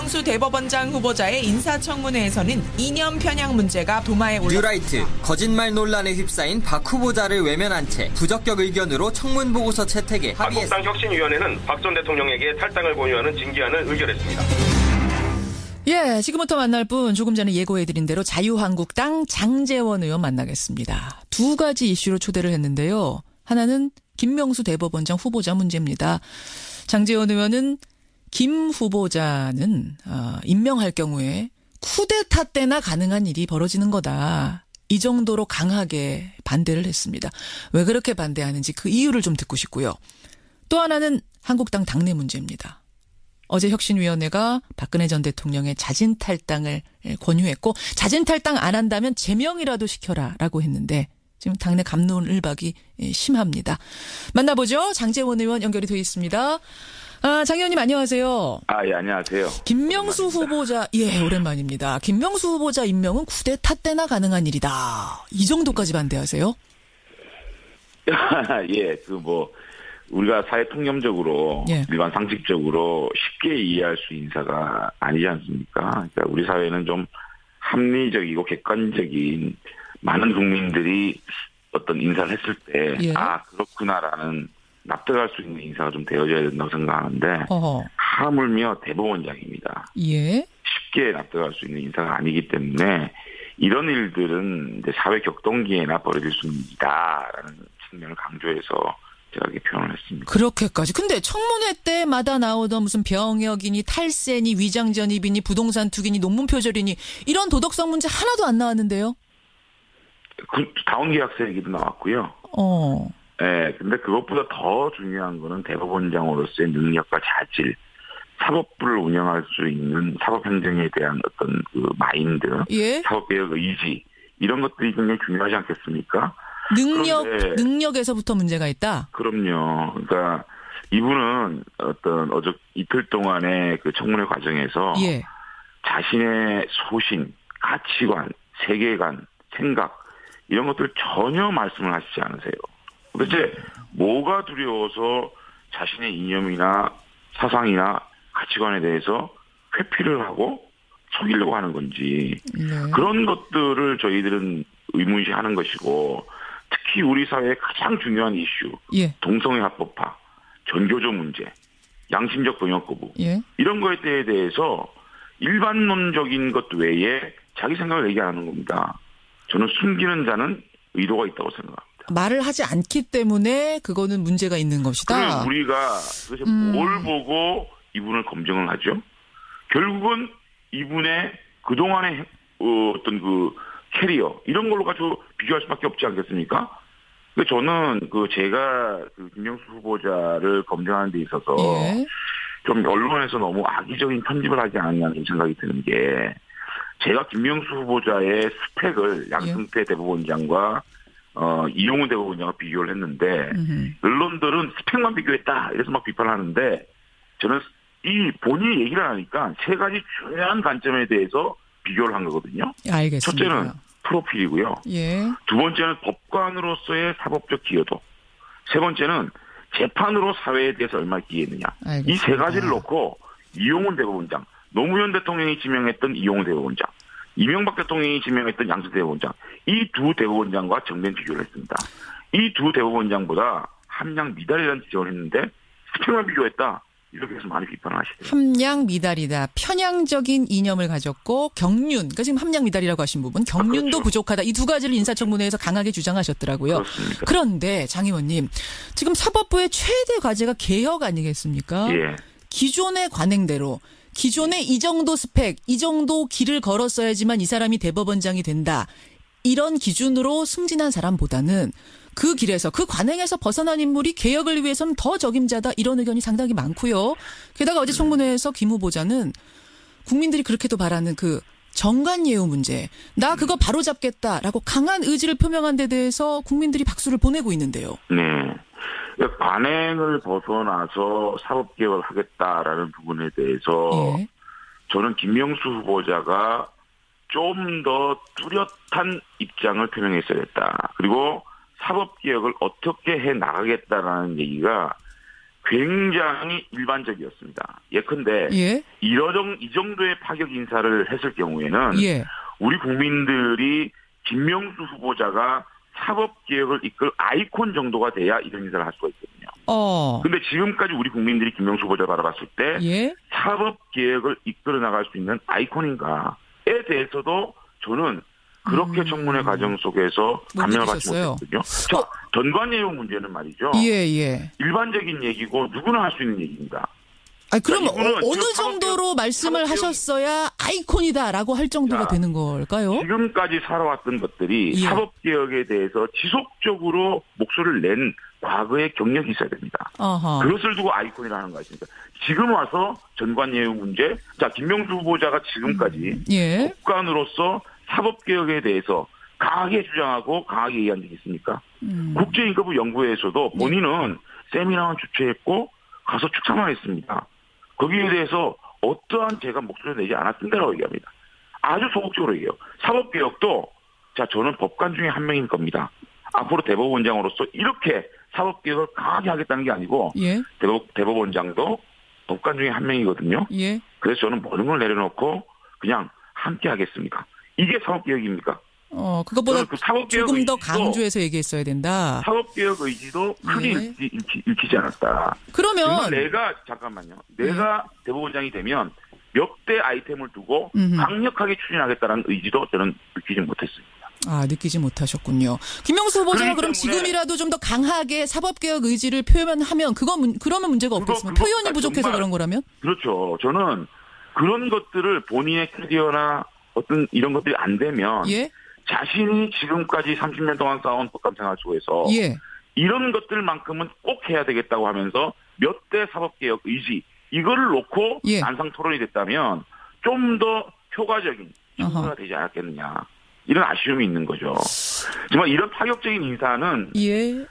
김명수 대법원장 후보자의 인사청문회에서는 이념 편향 문제가 도마에 올랐습니다. 뉴라이트, 거짓말 논란에 휩싸인 박 후보자를 외면한 채 부적격 의견으로 청문보고서 채택에 합의했습니다. 한국당 혁신위원회는 박 전 대통령에게 탈당을 권유하는 징계안을 의결했습니다. 예, 지금부터 만날 분 조금 전에 예고해드린 대로 자유한국당 장제원 의원 만나겠습니다. 두 가지 이슈로 초대를 했는데요. 하나는 김명수 대법원장 후보자 문제입니다. 장제원 의원은 김 후보자는 임명할 경우에 쿠데타 때나 가능한 일이 벌어지는 거다. 이 정도로 강하게 반대를 했습니다. 왜 그렇게 반대하는지 그 이유를 좀 듣고 싶고요. 또 하나는 한국당 당내 문제입니다. 어제 혁신위원회가 박근혜 전 대통령의 자진 탈당을 권유했고 자진 탈당 안 한다면 제명이라도 시켜라라고 했는데 지금 당내 갑론을박이 심합니다. 만나보죠. 장제원 의원 연결이 되어 있습니다. 장 의원님 안녕하세요. 예, 안녕하세요. 김명수 후보자, 예, 오랜만입니다. 김명수 후보자 임명은 쿠데타 때나 가능한 일이다. 이 정도까지 반대하세요? 예, 우리가 사회 통념적으로, 예. 일반 상식적으로 쉽게 이해할 수 있는 인사가 아니지 않습니까? 그러니까 우리 사회는 좀 합리적이고 객관적인 많은 국민들이 어떤 인사를 했을 때, 예. 그렇구나라는 납득할 수 있는 인사가 좀 되어져야 된다고 생각하는데, 하물며 대법원장입니다. 예. 쉽게 납득할 수 있는 인사가 아니기 때문에, 이런 일들은 이제 사회 격동기에나 벌어질 수 있는 일이다라는 측면을 강조해서 제가 이렇게 표현을 했습니다. 그렇게까지. 근데 청문회 때마다 나오던 무슨 병역이니 탈세니 위장전입이니 부동산 투기니 논문 표절이니 이런 도덕성 문제 하나도 안 나왔는데요. 다운계약서 얘기도 나왔고요. 네, 근데 그것보다 더 중요한 거는 대법원장으로서의 능력과 자질, 사법부를 운영할 수 있는 사법행정에 대한 어떤 그 마인드, 예? 사법개혁 의지, 이런 것들이 굉장히 중요하지 않겠습니까? 능력에서부터 문제가 있다? 그럼요. 그러니까 이분은 이틀 동안의 그 청문회 과정에서 예. 자신의 소신, 가치관, 세계관, 생각, 이런 것들 전혀 말씀을 하시지 않으세요. 도대체 뭐가 두려워서 자신의 이념이나 사상이나 가치관에 대해서 회피를 하고 속이려고 하는 건지 그런 것들을 저희들은 의문시하는 것이고 특히 우리 사회의 가장 중요한 이슈 예. 동성애 합법화, 전교조 문제, 양심적 병역 거부 이런 거에 대해서 일반론적인 것 외에 자기 생각을 얘기하는 겁니다. 저는 숨기는 자는 의도가 있다고 생각합니다. 말을 하지 않기 때문에 그거는 문제가 있는 것이다. 우리가 도대체 뭘 보고 이분을 검증을 하죠? 결국은 이분의 그동안의 어떤 그 캐리어 이런 걸로 가지고 비교할 수밖에 없지 않겠습니까? 저는 제가 김명수 후보자를 검증하는 데 있어서 예. 좀 언론에서 너무 악의적인 편집을 하지 않았냐는 생각이 드는 게 제가 김명수 후보자의 스펙을 양승태 대법원장과 이용훈 대법원장과 비교를 했는데 언론들은 스펙만 비교했다 이래서 막 비판하는데 저는 이 본인이 얘기를 하니까 세 가지 중요한 관점에 대해서 비교를 한 거거든요. 알겠습니다. 첫째는 프로필이고요. 예. 두 번째는 법관으로서의 사법적 기여도. 세 번째는 재판으로 사회에 대해서 얼마나 기여했느냐. 이 세 가지를 놓고 이용훈 대법원장, 노무현 대통령이 지명했던 이용훈 대법원장, 이명박 대통령이 지명했던 양승태 대법원장, 이 두 대법원장과 정면 비교를 했습니다. 이 두 대법원장보다 함량 미달이라는 지적을 했는데 스펙만 비교했다. 이렇게 해서 많이 비판을 하시더라고요. 함량 미달이다. 편향적인 이념을 가졌고 경륜. 그러니까 지금 함량 미달이라고 하신 부분. 경륜도 그렇죠. 부족하다. 이 두 가지를 인사청문회에서 강하게 주장하셨더라고요. 그렇습니다. 그런데 장 의원님. 지금 사법부의 최대 과제가 개혁 아니겠습니까? 예. 기존의 관행대로. 기존의 이 정도 스펙, 이 정도 길을 걸었어야지만 이 사람이 대법원장이 된다. 이런 기준으로 승진한 사람보다는 그 길에서 그 관행에서 벗어난 인물이 개혁을 위해서는 더 적임자다 이런 의견이 상당히 많고요. 게다가 어제 청문회에서 김 후보자는 국민들이 그렇게도 바라는 그 정관예우 문제 나 그거 바로잡겠다라고 강한 의지를 표명한 데 대해서 국민들이 박수를 보내고 있는데요. 네. 관행을 벗어나서 사법개혁을 하겠다라는 부분에 대해서 예. 저는 김명수 후보자가 좀 더 뚜렷한 입장을 표명했어야 했다. 그리고 사법개혁을 어떻게 해 나가겠다라는 얘기가 굉장히 일반적이었습니다. 예컨대 예. 이 정도의 파격 인사를 했을 경우에는 예. 우리 국민들이 김명수 후보자가 사법개혁을 이끌 아이콘 정도가 돼야 이런 인사를 할 수가 있거든요. 근데 지금까지 우리 국민들이 김명수 후보자를 바라봤을 때 예. 사법개혁을 이끌어 나갈 수 있는 아이콘인가에 대해서도 저는 그렇게 청문회 과정 속에서 감명을 받지 못했거든요. 자, 전관예우 문제는 말이죠. 예. 일반적인 얘기고 누구나 할 수 있는 얘기입니다. 그럼 어느 정도로 말씀을 하셨어야 아이콘이다라고 할 정도가 되는 걸까요? 지금까지 살아왔던 것들이 예. 사법개혁에 대해서 지속적으로 목소리를 낸 과거의 경력이 있어야 됩니다. 어허. 그것을 두고 아이콘이라는 거 아닙니까? 지금 와서 전관예우 문제, 자 김명수 후보자가 지금까지 예. 국간으로서 사법개혁에 대해서 강하게 주장하고 강하게 얘기한 적이 있습니까? 국제인권부 연구회에서도 본인은 세미나만 주최했고 가서 축사만 했습니다. 거기에 대해서 어떠한 제가 목소리를 내지 않았던 데라고 얘기합니다. 아주 소극적으로 얘기해요. 사법개혁도 자 저는 법관 중에 한 명일 겁니다. 앞으로 대법원장으로서 이렇게 사법개혁을 강하게 하겠다는 게 아니고 예. 대법원장도 법관 중에 한 명이거든요. 예. 그래서 저는 모든 걸 내려놓고 그냥 함께 하겠습니다. 이게 사법개혁입니까? 그것보다 그 사법개혁 조금 더 의지도, 강조해서 얘기했어야 된다. 사법개혁 의지도 크게 읽히지 않았다. 그러면 내가 대법원장이 되면 몇 대 아이템을 두고 강력하게 추진하겠다는 의지도 저는 느끼지 못했습니다. 느끼지 못하셨군요. 김명수 후보자가 그럼 지금이라도 좀 더 강하게 사법개혁 의지를 표현하면 그러면 문제가 없겠습니다. 표현이 부족해서 그런 거라면? 그렇죠. 저는 그런 것들을 본인의 캐리어나 어떤 이런 것들이 안 되면 예? 자신이 지금까지 30년 동안 쌓아온 법감 생활 속에서 예. 이런 것들만큼은 꼭 해야 되겠다고 하면서 몇 대 사법개혁 의지 이거를 놓고 예. 난상 토론이 됐다면 좀 더 효과적인 정부가 되지 않았겠느냐. 이런 아쉬움이 있는 거죠. 정말 이런 파격적인 인사는 예.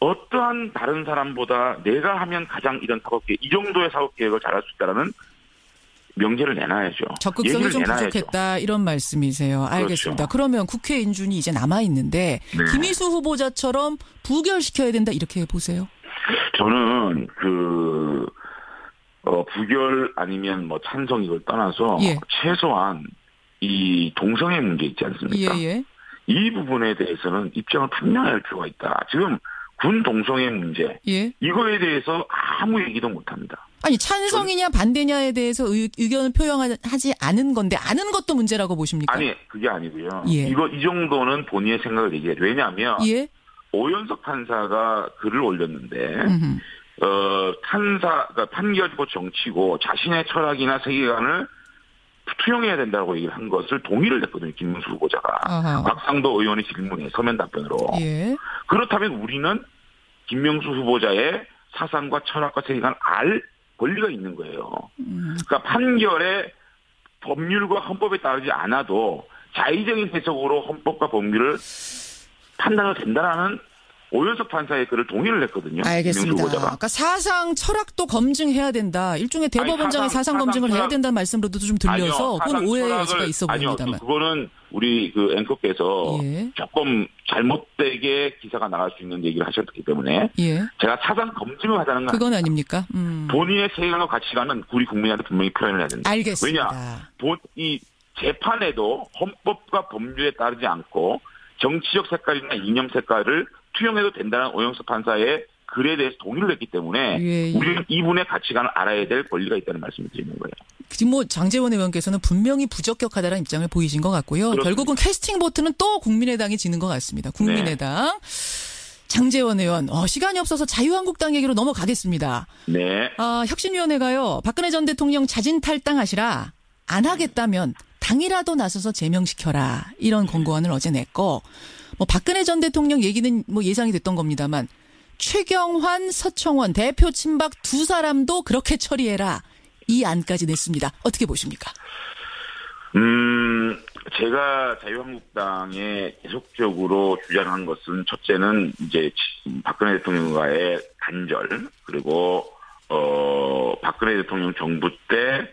어떠한 다른 사람보다 내가 하면 가장 이런 사법개혁, 이 정도의 사법개혁을 잘할 수 있다는 명제를 내놔야죠. 적극성이 좀 부족했다 이런 말씀이세요. 알겠습니다. 그렇죠. 그러면 국회 인준이 이제 남아있는데 김희수 후보자처럼 부결시켜야 된다 이렇게 보세요? 저는 부결 아니면 뭐 찬성 이걸 떠나서 최소한 이 동성애 문제 있지 않습니까? 이 부분에 대해서는 입장을 분명히 할 필요가 있다. 지금 군 동성애 문제 이거에 대해서 아무 얘기도 못합니다. 아니 찬성이냐 반대냐에 대해서 의견을 표현하지 않은 건데 아는 것도 문제라고 보십니까? 아니 그게 아니고요. 이 정도는 본인의 생각을 얘기해요. 왜냐하면 오연석 판사가 글을 올렸는데 판사가 판결이고 정치고 자신의 철학이나 세계관을 투영해야 된다고 얘기를 한 것을 동의를 했거든요. 김문수 후보자가. 곽상도 의원의 질문에 서면 답변으로. 그렇다면 우리는 김명수 후보자의 사상과 철학과 세계관을 알 권리가 있는 거예요. 그러니까 판결에 법률과 헌법에 따르지 않아도 자의적인 해석으로 헌법과 법률을 판단해도 된다라는 오연석 판사의 글을 동의를 했거든요. 알겠습니다. 그러니까 사상 철학도 검증해야 된다. 일종의 대법원장의 사상 검증을 해야 된다는 말씀으로도 좀 들려서 그건 오해의 여지가 있어 보입니다만. 그거는 우리 앵커께서 조금 잘못되게 기사가 나갈 수 있는 얘기를 하셨기 때문에 제가 사상 검증을 하자는 건 그건 아닙니까? 본인의 세계관과 가치관은 우리 국민한테 분명히 표현을 해야 된다. 알겠습니다. 왜냐? 이 재판에도 헌법과 법률에 따르지 않고 정치적 색깔이나 이념 색깔을 투영해도 된다는 오영석 판사의 글에 대해서 동의를 했기 때문에 우리는 이분의 가치관을 알아야 될 권리가 있다는 말씀을 드리는 거예요. 지금 장제원 의원께서는 분명히 부적격하다는 입장을 보이신 것 같고요. 그렇습니다. 결국은 캐스팅 보트는 또 국민의당이 지는 것 같습니다. 국민의당. 장제원 의원, 시간이 없어서 자유한국당 얘기로 넘어가겠습니다. 혁신위원회가요. 박근혜 전 대통령 자진 탈당하시라. 안 하겠다면 당이라도 나서서 제명시켜라. 이런 권고안을 어제 냈고 박근혜 전 대통령 얘기는 예상이 됐던 겁니다만 최경환, 서청원 대표 친박 두 사람도 그렇게 처리해라. 이 안까지 냈습니다. 어떻게 보십니까? 제가 자유한국당에 계속적으로 주장한 것은 첫째는 이제 박근혜 대통령과의 단절 그리고 박근혜 대통령 정부 때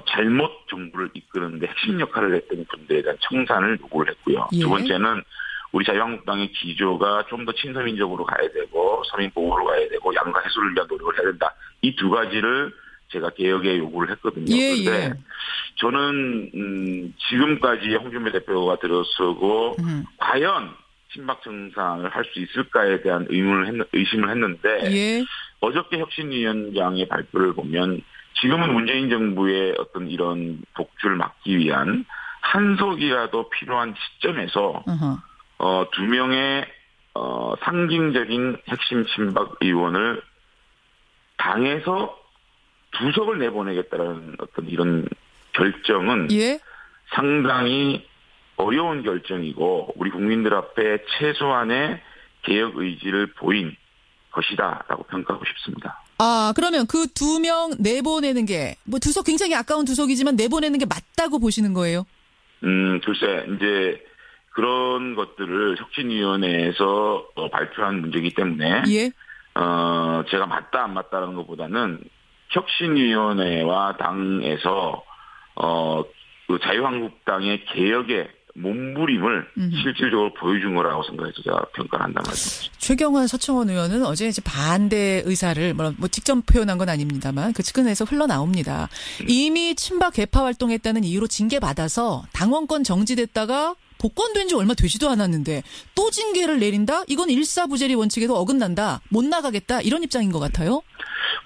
잘못 정부를 이끄는데 핵심 역할을 했던 분들에 대한 청산을 요구를 했고요. 두 번째는 우리 자유한국당의 기조가 좀 더 친서민적으로 가야 되고 서민 보호로 가야 되고 양가 해소를 위한 노력을 해야 된다. 이 두 가지를 제가 개혁에 요구를 했거든요. 그런데 저는 지금까지 홍준표 대표가 들어서고 과연 친박 정상을 할 수 있을까에 대한 의심을 했는데 어저께 혁신위원장의 발표를 보면 지금은 문재인 정부의 어떤 이런 독주를 막기 위한 한석이라도 필요한 시점에서 두 명의 상징적인 핵심 친박 의원을 당에서 두석을 내보내겠다는 어떤 이런 결정은 상당히 어려운 결정이고 우리 국민들 앞에 최소한의 개혁 의지를 보인 것이다라고 평가하고 싶습니다. 아, 그러면 그 2명 내보내는 게 뭐 두석 굉장히 아까운 두석이지만 내보내는 게 맞다고 보시는 거예요? 글쎄 이제 그런 것들을 혁신위원회에서 발표한 문제이기 때문에 제가 맞다 안 맞다라는 것보다는 혁신위원회와 당에서 그 자유한국당의 개혁의 몸부림을 실질적으로 보여준 거라고 생각해서 제가 평가를 한단 말이죠. 최경환 서청원 의원은 어제 이제 반대 의사를 뭐 직접 표현한 건 아닙니다만 그 측근에서 흘러나옵니다. 이미 친박 개파 활동했다는 이유로 징계받아서 당원권 정지됐다가 복권된 지 얼마 되지도 않았는데 또 징계를 내린다? 이건 일사부재리 원칙에도 어긋난다. 못 나가겠다. 이런 입장인 것 같아요.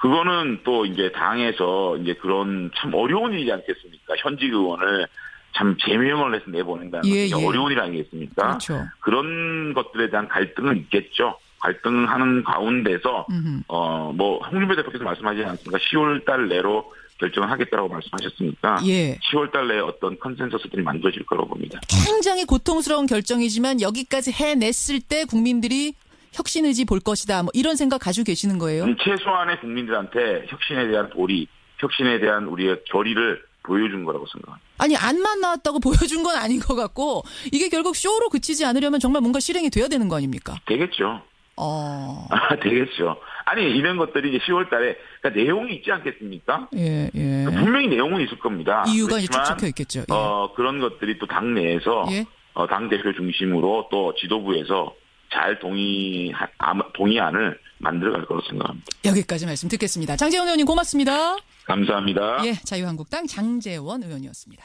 그거는 또 이제 당에서 이제 그런 참 어려운 일이지 않겠습니까? 현직 의원을 참 제명을 해서 내보낸다는 게 어려운 일 아니겠습니까? 그렇죠. 그런 것들에 대한 갈등은 있겠죠. 갈등하는 가운데서 뭐 홍준표 대표께서 말씀하지 않습니까? 10월 달 내로 결정을 하겠다라고 말씀하셨으니까 10월 달 내에 어떤 컨센서스들이 만들어질 거라고 봅니다. 굉장히 고통스러운 결정이지만 여기까지 해냈을 때 국민들이 혁신 의지 볼 것이다. 뭐 이런 생각 가지고 계시는 거예요? 최소한의 국민들한테 혁신에 대한 도리, 혁신에 대한 우리의 결의를 보여준 거라고 생각합니다. 아니 안만 나왔다고 보여준 건 아닌 것 같고 이게 결국 쇼로 그치지 않으려면 정말 뭔가 실행이 돼야 되는 거 아닙니까? 되겠죠. 되겠죠. 아니 이런 것들이 이제 10월 달에 그러니까 내용이 있지 않겠습니까? 그러니까 분명히 내용은 있을 겁니다. 이유가 이제 쭉 적혀 있겠죠. 그런 것들이 또 당내에서 당 대표 중심으로 또 지도부에서 잘 동의안을 만들어갈 거로 생각합니다. 여기까지 말씀 듣겠습니다. 장제원 의원님 고맙습니다. 감사합니다. 자유한국당 장제원 의원이었습니다.